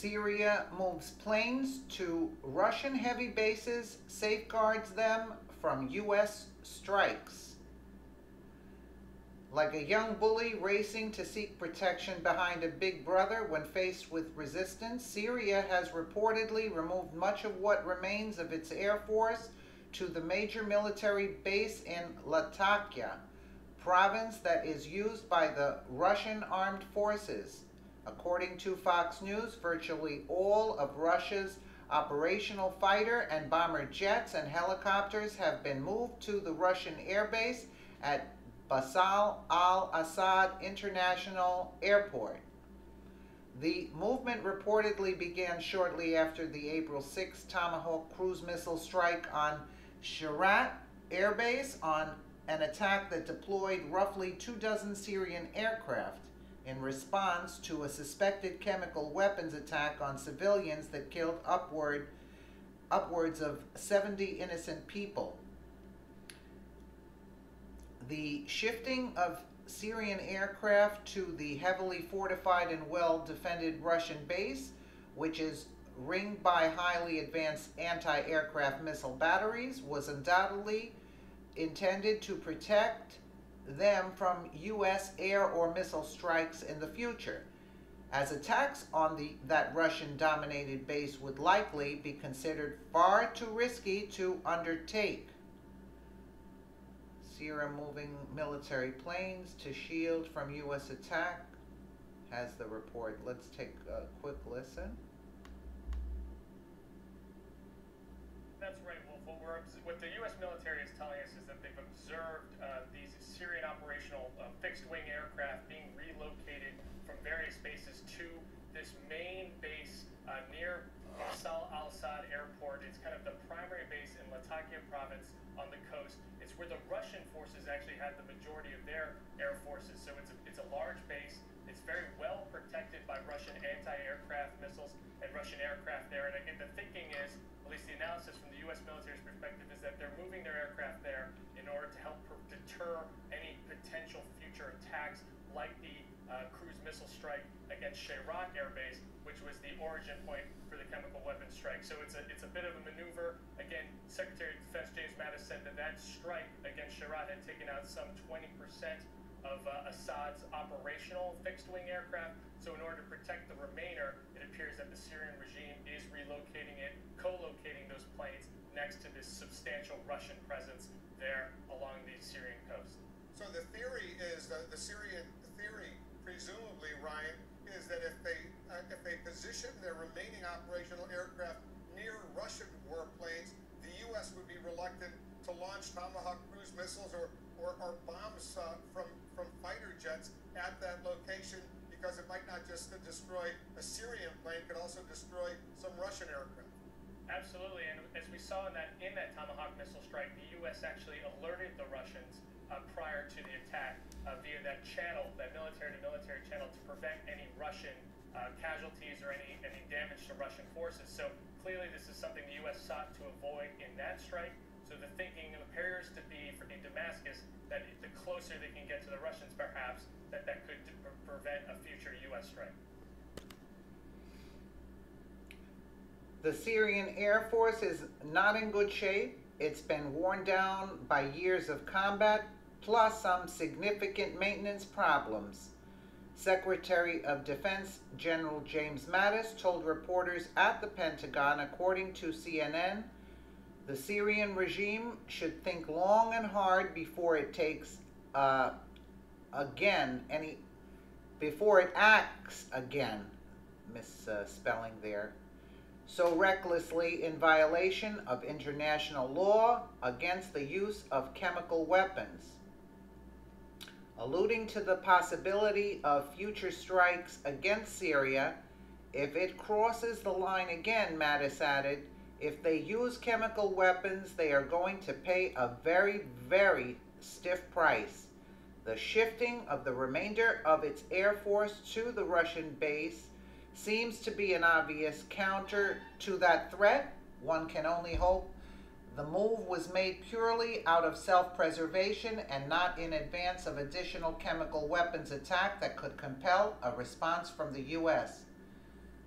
Syria moves planes to Russian heavy bases, safeguards them from U.S. strikes. Like a young bully racing to seek protection behind a big brother when faced with resistance, Syria has reportedly removed much of what remains of its air force to the major military base in Latakia province that is used by the Russian armed forces. According to Fox News, virtually all of Russia's operational fighter and bomber jets and helicopters have been moved to the Russian airbase at Bashar al-Assad International Airport. The movement reportedly began shortly after the April 6 Tomahawk cruise missile strike on Sharat Air Base, on an attack that deployed roughly 24 Syrian aircraft in response to a suspected chemical weapons attack on civilians that killed upwards of 70 innocent people. The shifting of Syrian aircraft to the heavily fortified and well-defended Russian base, which is ringed by highly advanced anti-aircraft missile batteries, was undoubtedly intended to protect them from U.S. air or missile strikes in the future, as attacks on that Russian-dominated base would likely be considered far too risky to undertake. Syria moving military planes to shield from U.S. attack, has the report. Let's take a quick listen. That's right, Wolf. What the U.S. military is telling us is that they've observed these Syrian operational fixed-wing aircraft being relocated from various bases to this main base near Bashar al-Assad Airport. It's kind of the primary base in Latakia province on the coast. It's where the Russian forces actually had the majority of their air forces. So it's a large base. It's very well protected by Russian anti-aircraft missiles and Russian aircraft there. And again, the thinking is, at least the analysis from the U.S. military's perspective, is that they're moving their aircraft there in order to help deter any potential future attacks like the cruise missile strike against Sharat Air Base, which was the origin point for the chemical weapons strike. So it's a bit of a maneuver. Again, Secretary of Defense James Mattis said that strike against Sharat had taken out some 20% of Assad's operational fixed-wing aircraft. So in order to protect the remainder, it appears that the Syrian regime is relocating it, co-locating those planes next to this substantial Russian presence there along the Syrian coast. So the theory is, the Syrian theory, presumably, Ryan, is that if they position their remaining operational aircraft near Russian warplanes, the U.S. would be reluctant to launch Tomahawk cruise missiles or bombs from fighter jets at that location, because it might not just destroy a Syrian plane, it could also destroy some Russian aircraft. Absolutely, and as we saw in that Tomahawk missile strike, the U.S. actually alerted the Russians prior to the attack via that channel, that military-to-military channel, to prevent any Russian casualties or any damage to Russian forces. So clearly this is something the U.S. sought to avoid in that strike. So the thinking appears to be in Damascus that the closer they can get to the Russians, perhaps, that could prevent a future U.S. strike. The Syrian Air Force is not in good shape. It's been worn down by years of combat, plus some significant maintenance problems. Secretary of Defense General James Mattis told reporters at the Pentagon, according to CNN, the Syrian regime should think long and hard before it acts again, misspelling there, so recklessly in violation of international law against the use of chemical weapons. Alluding to the possibility of future strikes against Syria if it crosses the line again, Mattis added, if they use chemical weapons, they are going to pay a very, very stiff price. The shifting of the remainder of its air force to the Russian base seems to be an obvious counter to that threat. One can only hope the move was made purely out of self-preservation and not in advance of additional chemical weapons attack that could compel a response from the U.S.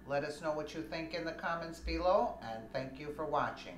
Let us know what you think in the comments below, and thank you for watching.